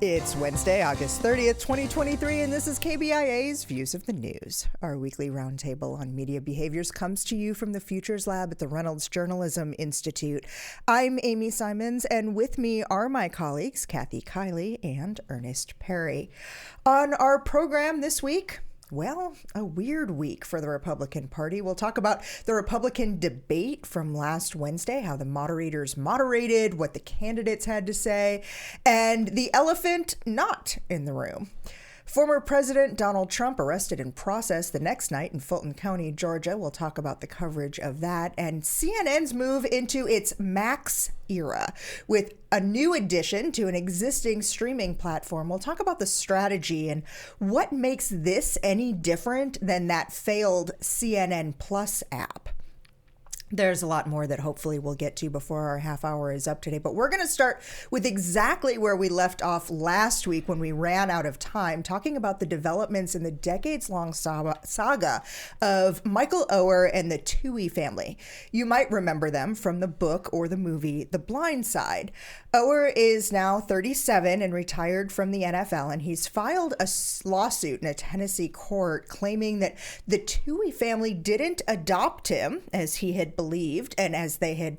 It's Wednesday, August 30th, 2023, and this is KBIA's Views of the News. Our weekly roundtable on media behaviors comes to you from the Futures Lab at the Reynolds Journalism Institute. I'm Amy Simons, and with me are my colleagues, Kiely and Earnest Perry. On our program this week, well, a weird week for the Republican Party. We'll talk about the Republican debate from last Wednesday, how the moderators moderated, what the candidates had to say, and the elephant not in the room. Former President Donald Trump arrested and processed the next night in Fulton County, Georgia. We'll talk about the coverage of that, and CNN's move into its Max era with a new addition to an existing streaming platform. We'll talk about the strategy and what makes this any different than that failed CNN Plus app. There's a lot more that hopefully we'll get to before our half hour is up today, but we're going to start with exactly where we left off last week when we ran out of time, talking about the developments in the decades-long saga of Michael Oher and the Kiely family. You might remember them from the book or the movie The Blind Side. Oher is now 37 and retired from the NFL, and he's filed a lawsuit in a Tennessee court claiming that the Kiely family didn't adopt him, as he had believed and as they had,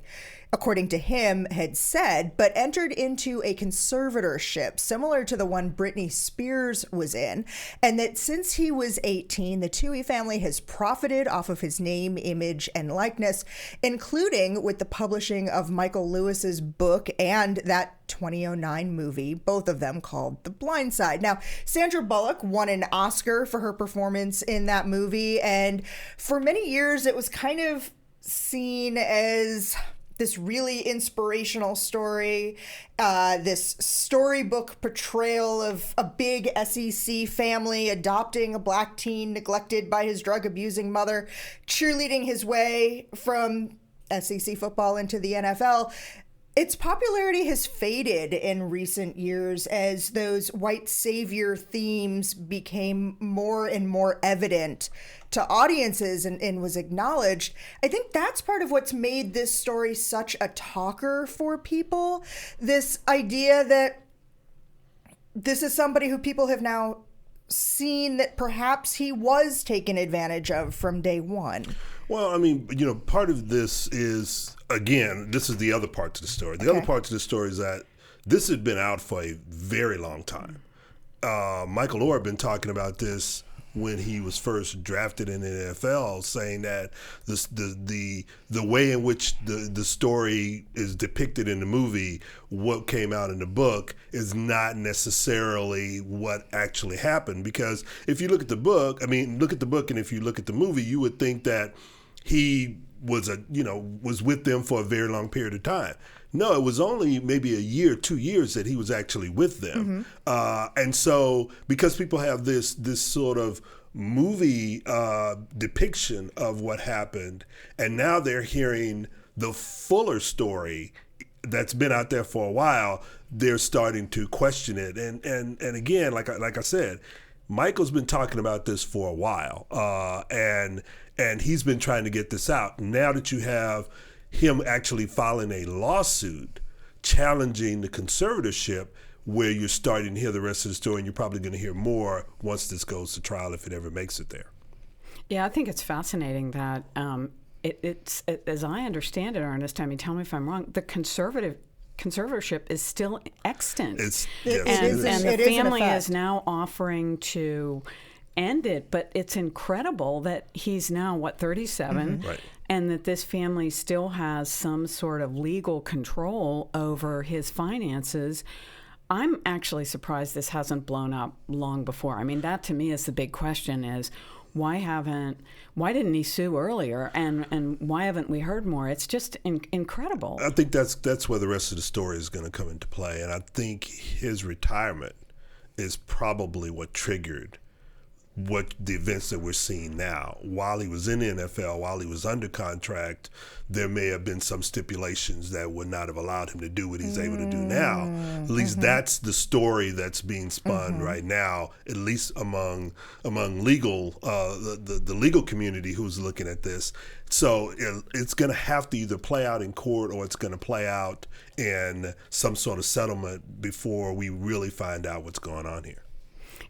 according to him, had said, but entered into a conservatorship similar to the one Britney Spears was in, and that since he was 18, the Kiely family has profited off of his name, image, and likeness, including with the publishing of Michael Lewis's book and that 2009 movie, both of them called The Blind Side. Now, Sandra Bullock won an Oscar for her performance in that movie, and for many years it was kind of seen as this really inspirational story, this storybook portrayal of a big SEC family adopting a black teen neglected by his drug-abusing mother, cheerleading his way from SEC football into the NFL. Its popularity has faded in recent years as those white savior themes became more and more evident to audiences and was acknowledged. I think that's part of what's made this story such a talker for people. This idea that this is somebody who people have now seen that perhaps he was taken advantage of from day one. Well, I mean, part of this is, again, this is the other part to the story. The other part to the story is that this had been out for a very long time. Michael Oher had been talking about this when he was first drafted in the NFL, saying that the way in which the story is depicted in the movie, what came out in the book, is not necessarily what actually happened. Because if you look at the book, and if you look at the movie, you would think that he was with them for a very long period of time. No, it was only maybe a year, 2 years that he was actually with them. And so because people have this sort of movie depiction of what happened, and now they're hearing the fuller story that's been out there for a while, they're starting to question it. And again, like I said, Michael's been talking about this for a while, and he's been trying to get this out. Now that you have him actually filing a lawsuit challenging the conservatorship, where you're starting to hear the rest of the story, and you're probably going to hear more once this goes to trial, if it ever makes it there. Yeah, I think it's fascinating that it's as I understand it, Earnest, I mean, tell me if I'm wrong, the conservatorship is still extant. And the family is now offering to end it, but it's incredible that he's now, 37? Right. And that this family still has some sort of legal control over his finances. I'm actually surprised this hasn't blown up long before. I mean, that to me is the big question: is why didn't he sue earlier, and why haven't we heard more? It's just incredible. I think that's where the rest of the story is going to come into play, and I think his retirement is probably what triggered what the events that we're seeing now. While he was in the NFL, while he was under contract, there may have been some stipulations that would not have allowed him to do what he's able to do now. At least that's the story that's being spun right now, at least among legal, the legal community who's looking at this. So it's going to have to either play out in court or it's going to play out in some sort of settlement before we really find out what's going on here.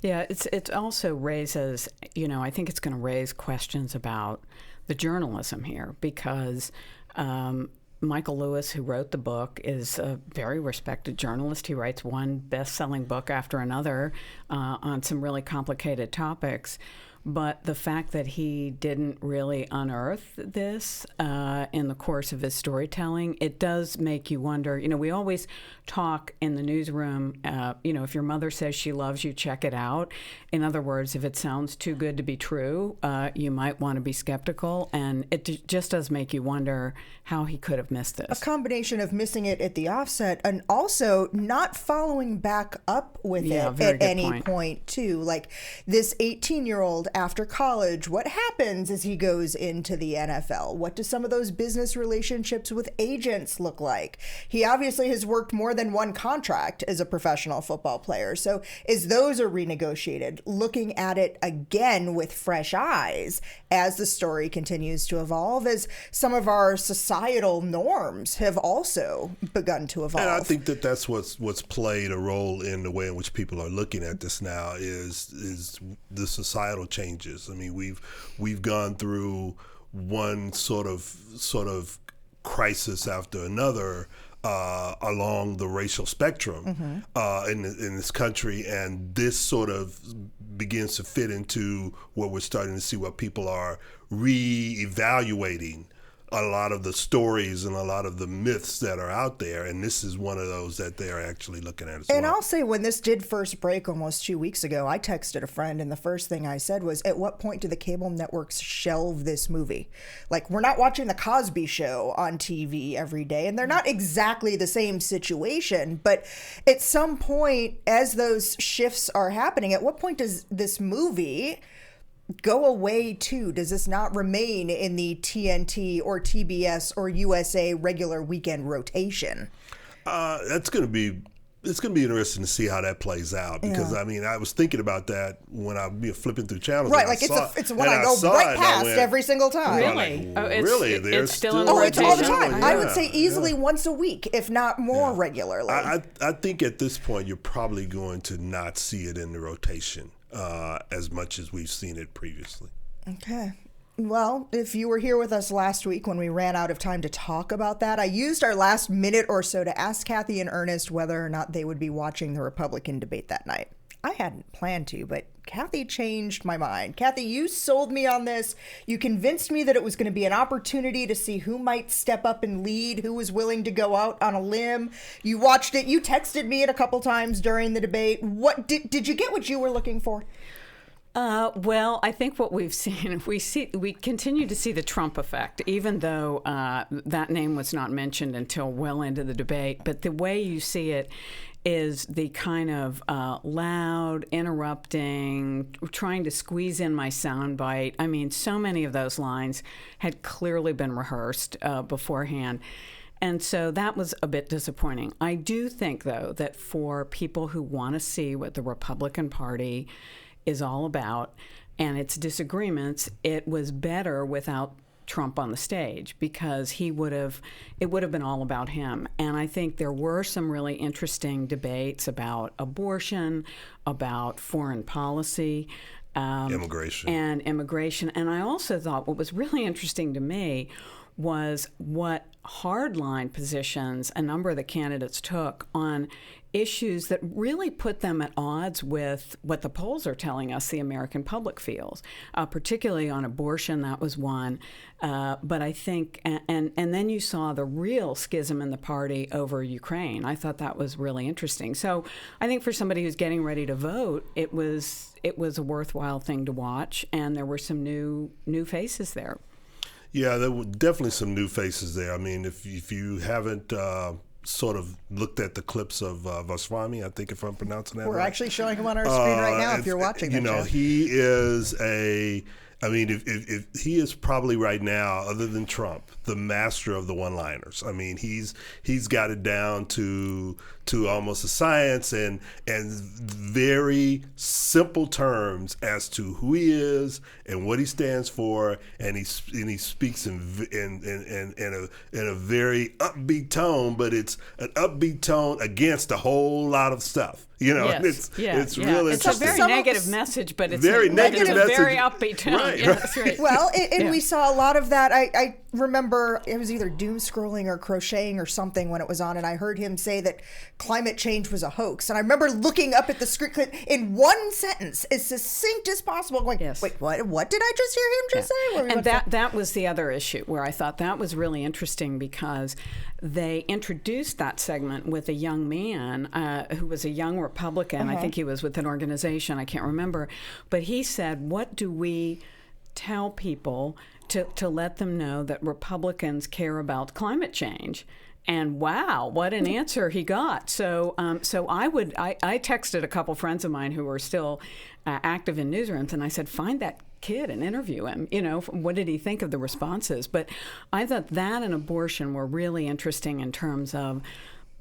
Yeah, it also raises, I think it's going to raise questions about the journalism here because Michael Lewis, who wrote the book, is a very respected journalist. He writes one best-selling book after another on some really complicated topics. But the fact that he didn't really unearth this in the course of his storytelling, it does make you wonder. We always talk in the newsroom, if your mother says she loves you, check it out. In other words, if it sounds too good to be true, you might want to be skeptical. And it just does make you wonder how he could have missed this. A combination of missing it at the offset and also not following back up with it at any point, too. Like this 18-year-old after college, what happens as he goes into the NFL? What do some of those business relationships with agents look like? He obviously has worked more than one contract as a professional football player. So as those are renegotiated, looking at it again with fresh eyes as the story continues to evolve, as some of our societal norms have also begun to evolve. And I think that's what's played a role in the way in which people are looking at this now is the societal changes. I mean, we've gone through one sort of crisis after another along the racial spectrum in this country, and this sort of begins to fit into what we're starting to see, what people are re-evaluating a lot of the stories and a lot of the myths that are out there, and this is one of those that they're actually looking at as well. And I'll say, when this did first break almost 2 weeks ago, I texted a friend, and the first thing I said was, at what point do the cable networks shelve this movie? Like, we're not watching The Cosby Show on TV every day, and they're not exactly the same situation, but at some point, as those shifts are happening, at what point does this movie go away too? Does this not remain in the TNT or TBS or USA regular weekend rotation? It's going to be interesting to see how that plays out, because I mean, I was thinking about that when I was flipping through channels. Right, like it's one I go right past every single time. Really? Really? It's still in the rotation? It's all the time. Yeah, I would say easily once a week, if not more regularly. I think at this point you're probably going to not see it in the rotation as much as we've seen it previously. Okay. Well, if you were here with us last week when we ran out of time to talk about that, I used our last minute or so to ask Kathy and Earnest whether or not they would be watching the Republican debate that night. I hadn't planned to, but Kathy changed my mind. Kathy, you sold me on this. You convinced me that it was going to be an opportunity to see who might step up and lead, who was willing to go out on a limb. You watched it. You texted me it a couple times during the debate. What did you get what you were looking for? Well, I think what we've seen, we continue to see the Trump effect, even though that name was not mentioned until well into the debate. But the way you see it is the kind of loud, interrupting, trying to squeeze in my soundbite. I mean, so many of those lines had clearly been rehearsed beforehand. And so that was a bit disappointing. I do think, though, that for people who want to see what the Republican Party is all about and its disagreements, it was better without Trump on the stage, because it would have been all about him. And I think there were some really interesting debates about abortion, about foreign policy, immigration. And I also thought what was really interesting to me was what hardline positions a number of the candidates took on issues that really put them at odds with what the polls are telling us the American public feels, particularly on abortion. That was one. But I think, and then you saw the real schism in the party over Ukraine. I thought that was really interesting. So I think for somebody who's getting ready to vote, it was a worthwhile thing to watch, and there were some new faces there. Yeah, there were definitely some new faces there. I mean, if you haven't sort of looked at the clips of Vaswani, I think if I'm pronouncing that right. We're actually showing him on our screen right now if you're watching that show. He is if he is probably right now, other than Trump, the master of the one-liners. I mean, he's got it down to almost a science and very simple terms as to who he is and what he stands for, and he speaks in a very upbeat tone, but it's an upbeat tone against a whole lot of stuff. Yes. It's really it's a very negative message, but it's very negative it's a message. very upbeat tone. Right. Yeah, that's right. Well, and we saw a lot of that. I remember it was either doom scrolling or crocheting or something when it was on, and I heard him say that climate change was a hoax. And I remember looking up at the script in one sentence, as succinct as possible, going, wait, what did I just hear him just say? And that was the other issue where I thought that was really interesting, because they introduced that segment with a young man who was a young Republican. I think he was with an organization, I can't remember. But he said, what do we tell people to let them know that Republicans care about climate change? And wow, what an answer he got. So I texted a couple friends of mine who were still active in newsrooms, and I said, find that kid and interview him. What did he think of the responses? But I thought that and abortion were really interesting in terms of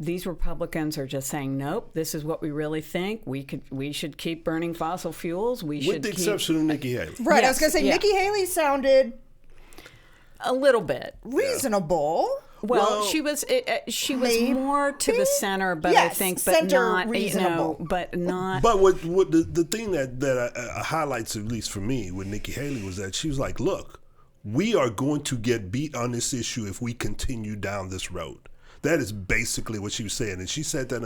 these Republicans are just saying, nope, this is what we really think. We should keep burning fossil fuels. With the exception of Nikki Haley. Right, yes, I was going to say, Nikki Haley sounded a little bit reasonable. Well, she was more to the center, but yes, I think, not reasonable. But not. But what the thing that highlights, at least for me, with Nikki Haley was that she was like, look, we are going to get beat on this issue if we continue down this road. That is basically what she was saying, and she said that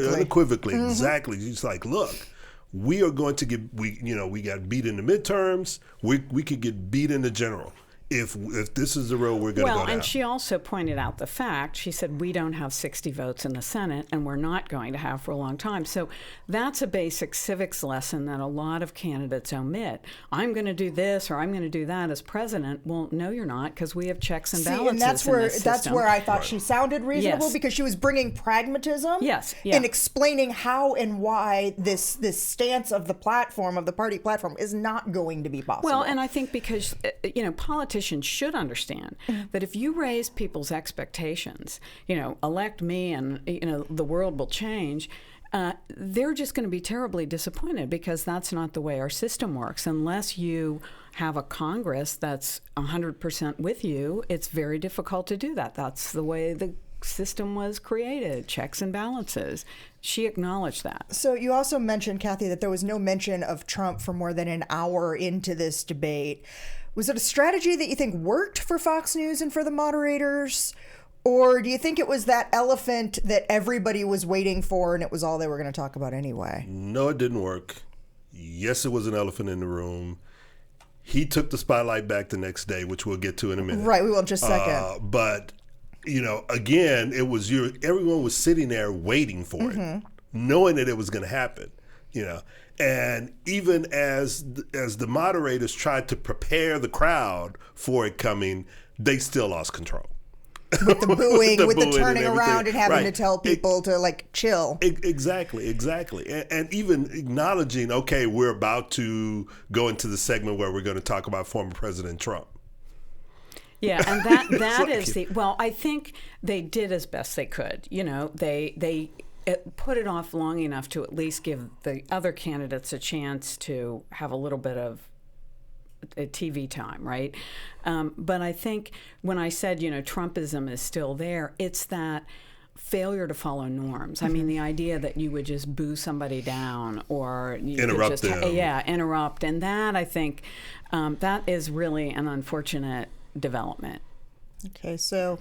unequivocally, exactly. She's like, look, we are going to we got beat in the midterms. We could get beat in the general. If this is the road we're going to go down. Well, and she also pointed out the fact, she said, we don't have 60 votes in the Senate, and we're not going to have for a long time. So that's a basic civics lesson that a lot of candidates omit. I'm going to do this or I'm going to do that as president. Well, no, you're not, because we have checks and balances and that's where I thought she sounded reasonable, because she was bringing pragmatism and explaining how and why this stance of the platform, of the party platform, is not going to be possible. Well, and I think because, politicians should understand that if you raise people's expectations, elect me and, the world will change, they're just going to be terribly disappointed, because that's not the way our system works. Unless you have a Congress that's 100% with you, it's very difficult to do that. That's the way the system was created, checks and balances. She acknowledged that. So you also mentioned, Kathy, that there was no mention of Trump for more than an hour into this debate. Was it a strategy that you think worked for Fox News and for the moderators? Or do you think it was that elephant that everybody was waiting for and it was all they were going to talk about anyway? No, it didn't work. Yes, it was an elephant in the room. He took the spotlight back the next day, which we'll get to in a minute. Right, we will in just a second. But, again, it was everyone was sitting there waiting for it, knowing that it was going to happen, And even as the moderators tried to prepare the crowd for it coming, they still lost control. With the booing, with the turning around and having to tell people to chill. Exactly. And even acknowledging, okay, we're about to go into the segment where we're going to talk about former President Trump. Yeah, and that is I think they did as best they could. They put it off long enough to at least give the other candidates a chance to have a little bit of TV time, right? But I think when I said, Trumpism is still there, it's that failure to follow norms. I mean, the idea that you would just boo somebody down or interrupt them. Interrupt. And that, I think, that is really an unfortunate development. Okay, so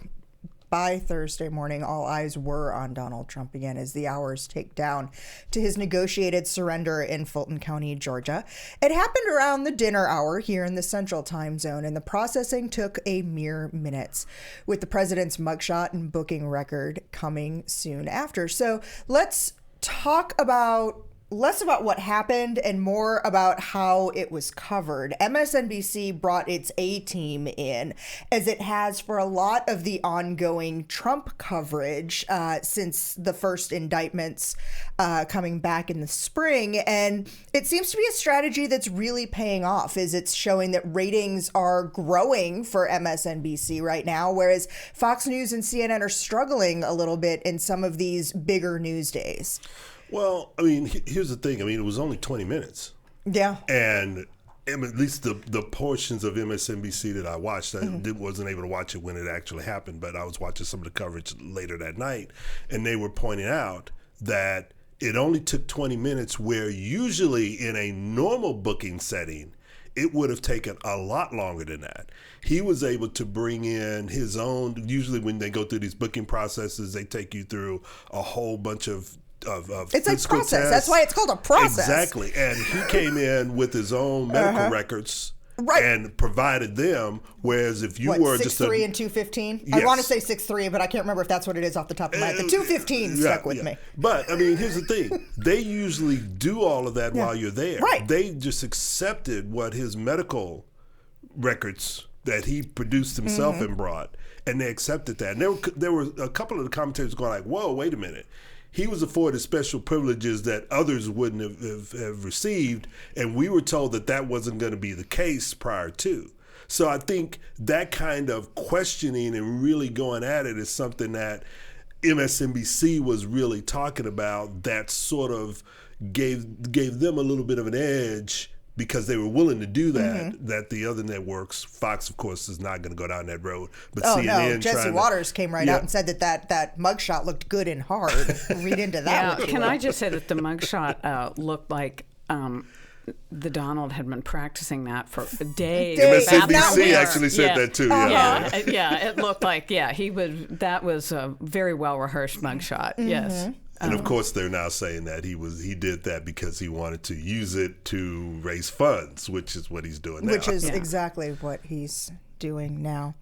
by Thursday morning, all eyes were on Donald Trump again as the hours ticked down to his negotiated surrender in Fulton County, Georgia. It happened around the dinner hour here in the Central Time Zone, and the processing took a mere minutes, with the president's mugshot and booking record coming soon after. So let's talk about less about what happened and more about how it was covered. MSNBC brought its A-team in, as it has for a lot of the ongoing Trump coverage since the first indictments coming back in the spring. And it seems to be a strategy that's really paying off, as it's showing that ratings are growing for MSNBC right now, whereas Fox News and CNN are struggling a little bit in some of these bigger news days. Well, I mean, here's the thing. I mean, it was only 20 minutes. Yeah. And at least the portions of MSNBC that I watched, I wasn't able to watch it when it actually happened, but I was watching some of the coverage later that night, and they were pointing out that it only took 20 minutes, where usually in a normal booking setting, it would have taken a lot longer than that. He was able to bring in his own, usually when they go through these booking processes, they take you through a whole bunch of it's like process. Tests. That's why it's called a process. Exactly. And he came in with his own medical records. Right. And provided them, whereas if you were 6'3" and 215? Yes. I want to say 6'3", but I can't remember if that's what it is off the top of my head. The 215 stuck with me. But, I mean, here's the thing. They usually do all of that while you're there. Right. They just accepted what his medical records that he produced himself and brought, and they accepted that. And there were a couple of the commentators going like, whoa, wait a minute. He was afforded special privileges that others wouldn't have received, and we were told that that wasn't going to be the case prior to. So I think that kind of questioning and really going at it is something that MSNBC was really talking about, that sort of gave them a little bit of an edge, because they were willing to do that, that the other networks, Fox, of course, is not going to go down that road. But CNN, Jesse Waters came out and said that mugshot looked good and hard. Read into that. Yeah, can I just say that the mugshot looked like the Donald had been practicing that for days. MSNBC actually said that too. Yeah, it looked like that was a very well rehearsed mugshot. Yes. And of course, they're now saying that he did that because he wanted to use it to raise funds, which is what he's doing now. Which is exactly what he's doing now.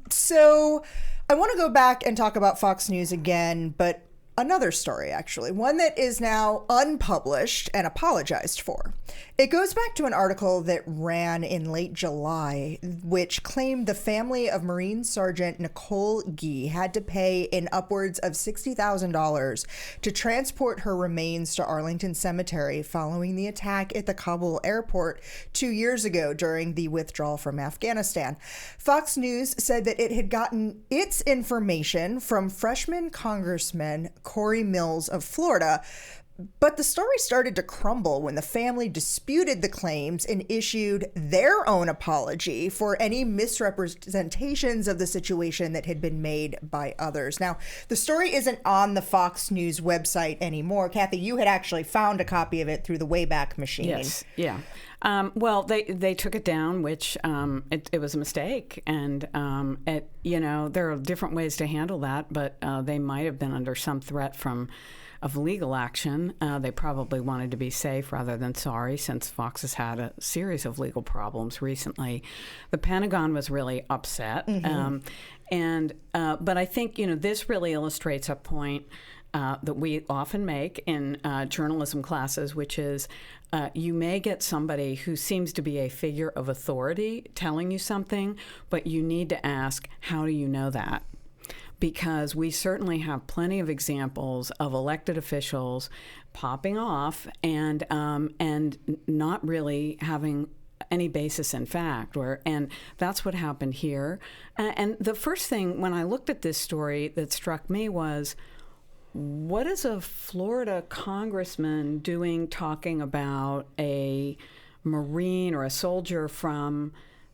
So I want to go back and talk about Fox News again, but another story, actually, one that is now unpublished and apologized for. It goes back to an article that ran in late July, which claimed the family of Marine Sergeant Nicole Gee had to pay in upwards of $60,000 to transport her remains to Arlington Cemetery following the attack at the Kabul airport 2 years ago during the withdrawal from Afghanistan. Fox News said that it had gotten its information from freshman Congressman Corey Mills of Florida, but the story started to crumble when the family disputed the claims and issued their own apology for any misrepresentations of the situation that had been made by others. Now, the story isn't on the Fox News website anymore. Kathy, you had actually found a copy of it through the Wayback Machine. Yes, yeah. Well, they took it down, which it was a mistake, and there are different ways to handle that, but they might have been under some threat of legal action. They probably wanted to be safe rather than sorry, since Fox has had a series of legal problems recently. The Pentagon was really upset, but I think this really illustrates a point that we often make in journalism classes, which is you may get somebody who seems to be a figure of authority telling you something, but you need to ask, how do you know that? Because we certainly have plenty of examples of elected officials popping off and not really having any basis in fact, and that's what happened here. And the first thing when I looked at this story that struck me was, what is a Florida congressman doing talking about a Marine or a soldier from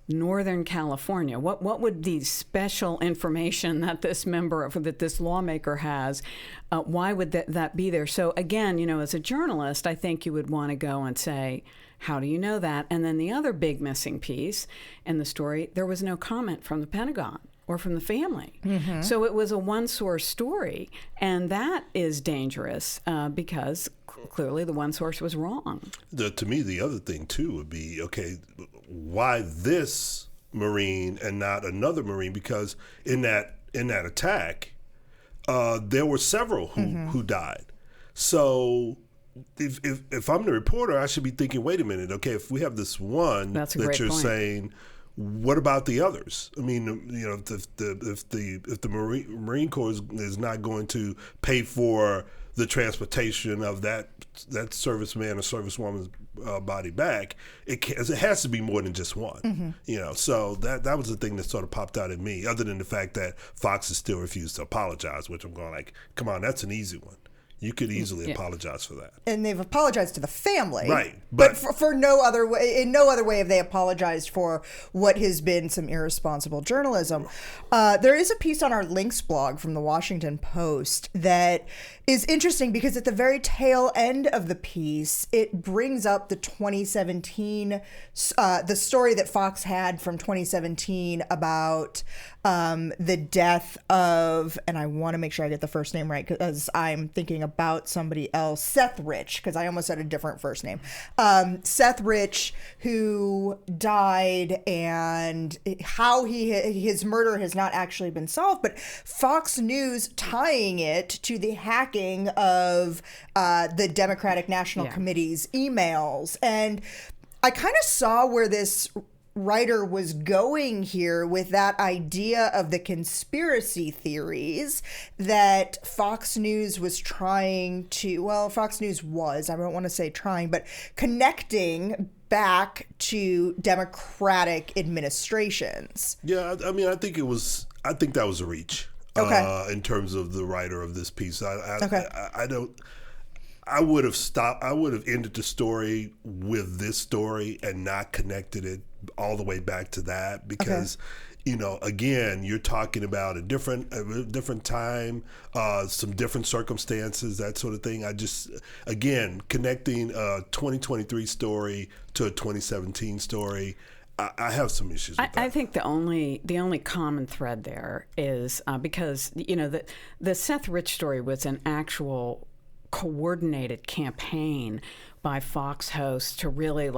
Northern California? What would the special information that this lawmaker has, why would that be there? So again, as a journalist, I think you would want to go and say, how do you know that? And then the other big missing piece in the story, there was no comment from the Pentagon or from the family. So it was a one-source story, and that is dangerous because clearly the one source was wrong. To me, the other thing, too, would be, why this Marine and not another Marine? Because in that attack, there were several who died. So if I'm the reporter, I should be thinking, wait a minute, okay, if we have this one That's a that great you're point. saying, what about the others? I mean, if the Marine Corps is not going to pay for the transportation of that serviceman or servicewoman's body back, it has to be more than just one. So that was the thing that sort of popped out at me. Other than the fact that Fox has still refused to apologize, which I'm going like, come on, that's an easy one. You could easily apologize for that. And they've apologized to the family. Right. But for no other way, in no other way have they apologized for what has been some irresponsible journalism. There is a piece on our links blog from the Washington Post that is interesting because at the very tail end of the piece, it brings up the 2017, the story that Fox had from 2017 about the death of, and I want to make sure I get the first name right because I'm thinking about somebody else, Seth Rich, because I almost said a different first name. Seth Rich, who died, and how his murder has not actually been solved, but Fox News tying it to the hacking of the Democratic National Committee's emails. And I kind of saw where this writer was going here with that idea of the conspiracy theories that Fox News was trying to, well, Fox News was, I don't want to say trying, but connecting back to Democratic administrations. Yeah, I mean, I think that was a reach. In terms of the writer of this piece. I would have ended the story with this story and not connected it all the way back to that because, again, you're talking about a different time, some different circumstances, that sort of thing. Again, connecting a 2023 story to a 2017 story, I have some issues with that. I think the only common thread there is because the Seth Rich story was an actual coordinated campaign by Fox hosts to really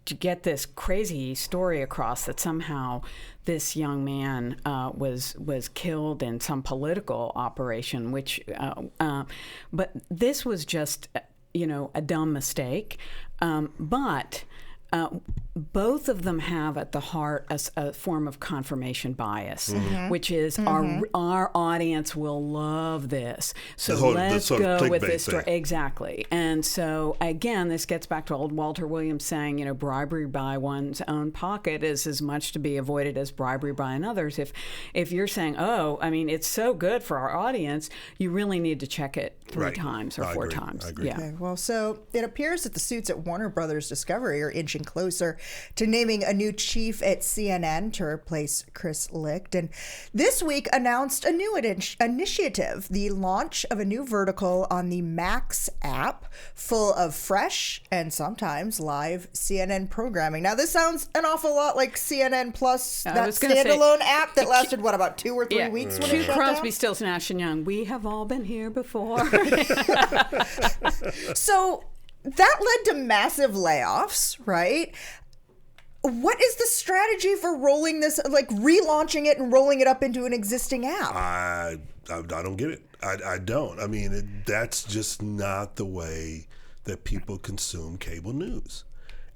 to get this crazy story across that somehow this young man was killed in some political operation, but this was just a dumb mistake, but. Both of them have at the heart a form of confirmation bias, which is our audience will love this. So let's go with this story. Exactly. And so, again, this gets back to old Walter Williams saying, bribery by one's own pocket is as much to be avoided as bribery by another's. If you're saying, it's so good for our audience, you really need to check it three times or four times. I agree. Yeah. Okay, well, so it appears that the suits at Warner Brothers Discovery are inching closer to naming a new chief at CNN to replace Chris Licht. And this week announced a new initiative, the launch of a new vertical on the Max app full of fresh and sometimes live CNN programming. Now, this sounds an awful lot like CNN Plus, that standalone app that lasted, about 2 or 3 weeks when it shut Crosby, down? Stills, Nash & Young. We have all been here before. So that led to massive layoffs, right? What is the strategy for rolling this, relaunching it and rolling it up into an existing app? I don't get it. I don't. I mean, that's just not the way that people consume cable news.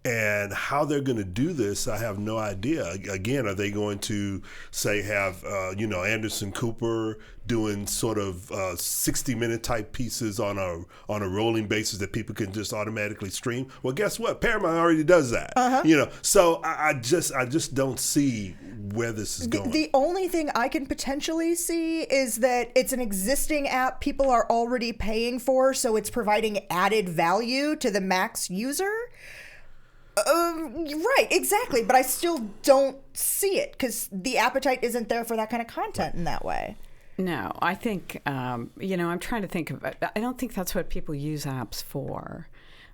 And how they're going to do this, I have no idea. Again, are they going to have Anderson Cooper doing sort of 60-minute type pieces on a rolling basis that people can just automatically stream? Well, guess what? Paramount already does that. So I just don't see where this is going. The only thing I can potentially see is that it's an existing app people are already paying for, so it's providing added value to the Max user. Right, exactly. But I still don't see it because the appetite isn't there for that kind of content in that way. No, I think, I'm trying to think of it. I don't think that's what people use apps for.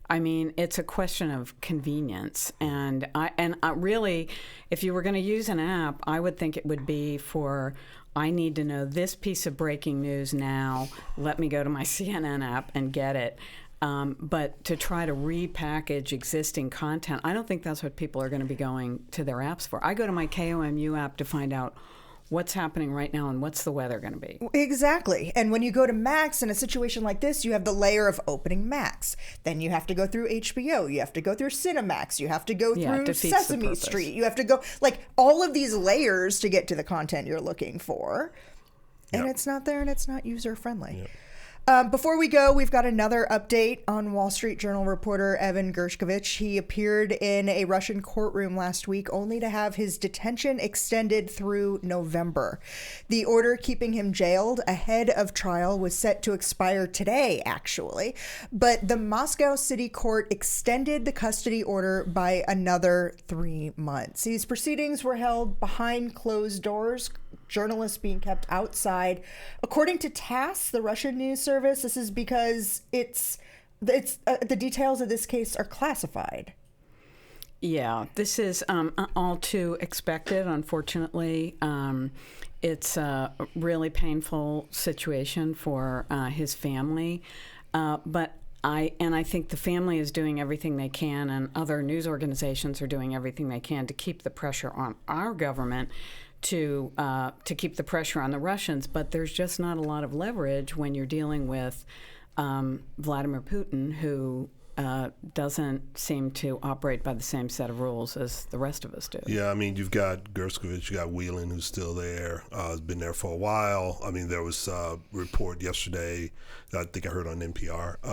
I mean, it's a question of convenience. And I really, if you were going to use an app, I would think it would be for, I need to know this piece of breaking news now. Let me go to my CNN app and get it. But to try to repackage existing content, I don't think that's what people are going to be going to their apps for. I go to my KOMU app to find out what's happening right now and what's the weather going to be. Exactly. And when you go to Max in a situation like this, you have the layer of opening Max. Then you have to go through HBO. You have to go through Cinemax. You have to go through Sesame Street. You have to go, like, all of these layers to get to the content you're looking for. And it's not there, and it's not user-friendly. Yep. Before we go, we've got another update on Wall Street Journal reporter Evan Gershkovich. He appeared in a Russian courtroom last week only to have his detention extended through November. The order keeping him jailed ahead of trial was set to expire today, actually. But the Moscow City Court extended the custody order by another 3 months. These proceedings were held behind closed doors, journalists being kept outside. According to TASS, the Russian news service, this is because the details of this case are classified. Yeah, this is all too expected, unfortunately. It's a really painful situation for his family, but I think the family is doing everything they can, and other news organizations are doing everything they can to keep the pressure on our government to keep the pressure on the Russians. But there's just not a lot of leverage when you're dealing with Vladimir Putin, who doesn't seem to operate by the same set of rules as the rest of us do. Yeah, I mean, you've got Gershkovich, you got Whelan, who's still there, has been there for a while. I mean, there was a report yesterday that I think I heard on NPR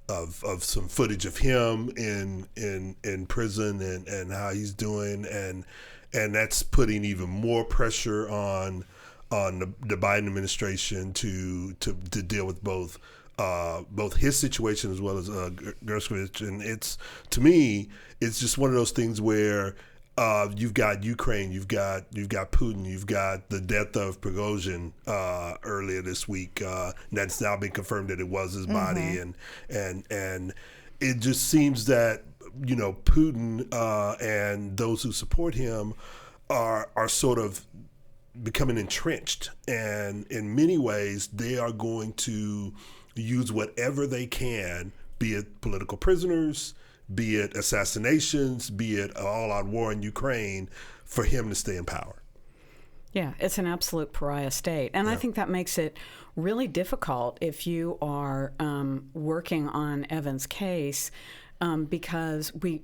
of some footage of him in prison and how he's doing, and that's putting even more pressure on the Biden administration to deal with both his situation as well as Gershkovich. And it's, to me, it's just one of those things where you've got Ukraine, you've got Putin, you've got the death of Prigozhin earlier this week. That's now been confirmed that it was his body, and it just seems that Putin and those who support him are sort of becoming entrenched, and in many ways they are going to use whatever they can, be it political prisoners, be it assassinations, be it all-out war in Ukraine, for him to stay in power. Yeah, it's an absolute pariah state. And I think that makes it really difficult if you are working on Evan's case, because we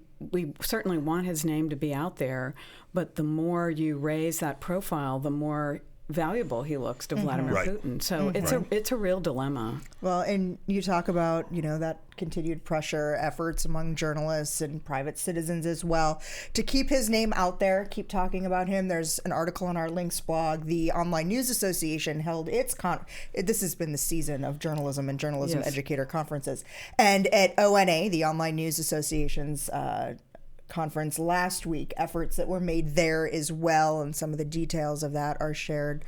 certainly want his name to be out there, but the more you raise that profile, the more valuable he looks to Vladimir Putin. So it's a real dilemma. Well, and you talk about, that continued pressure efforts among journalists and private citizens as well to keep his name out there, keep talking about him. There's an article on our Links blog. The Online News Association held its this has been the season of journalism and journalism educator conferences. And at ONA, the Online News Association's conference last week, efforts that were made there as well, and some of the details of that are shared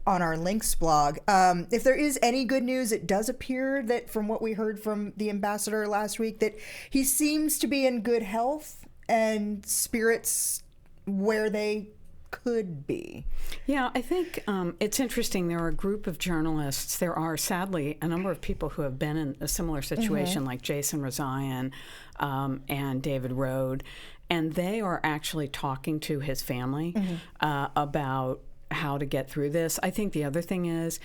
on our Links blog. If there is any good news, it does appear that, from what we heard from the ambassador last week, that he seems to be in good health and spirits where they could be. Yeah, I think it's interesting. There are a group of journalists. There are, sadly, a number of people who have been in a similar situation, like Jason Rezaian and David Rode, and they are actually talking to his family about how to get through this. I think the other thing is,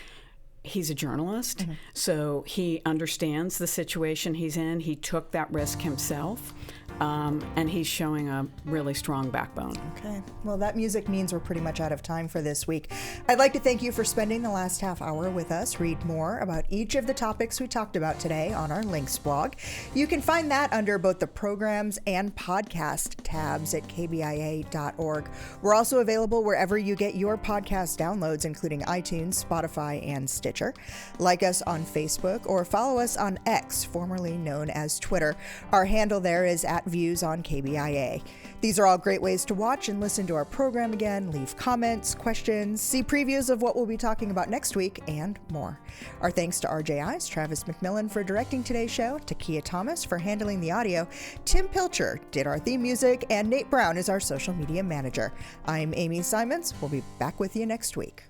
he's a journalist, so he understands the situation he's in. He took that risk himself, and he's showing a really strong backbone. Okay. Well, that music means we're pretty much out of time for this week. I'd like to thank you for spending the last half hour with us. Read more about each of the topics we talked about today on our Links blog. You can find that under both the programs and podcast tabs at kbia.org. We're also available wherever you get your podcast downloads, including iTunes, Spotify, and Stitcher. Like us on Facebook or follow us on X, formerly known as Twitter. Our handle there is @Views on KBIA. These are all great ways to watch and listen to our program again, leave comments, questions, see previews of what we'll be talking about next week, and more. Our thanks to RJI's Travis McMillan for directing today's show, to Kia Thomas for handling the audio, Tim Pilcher did our theme music, and Nate Brown is our social media manager. I'm Amy Simons. We'll be back with you next week.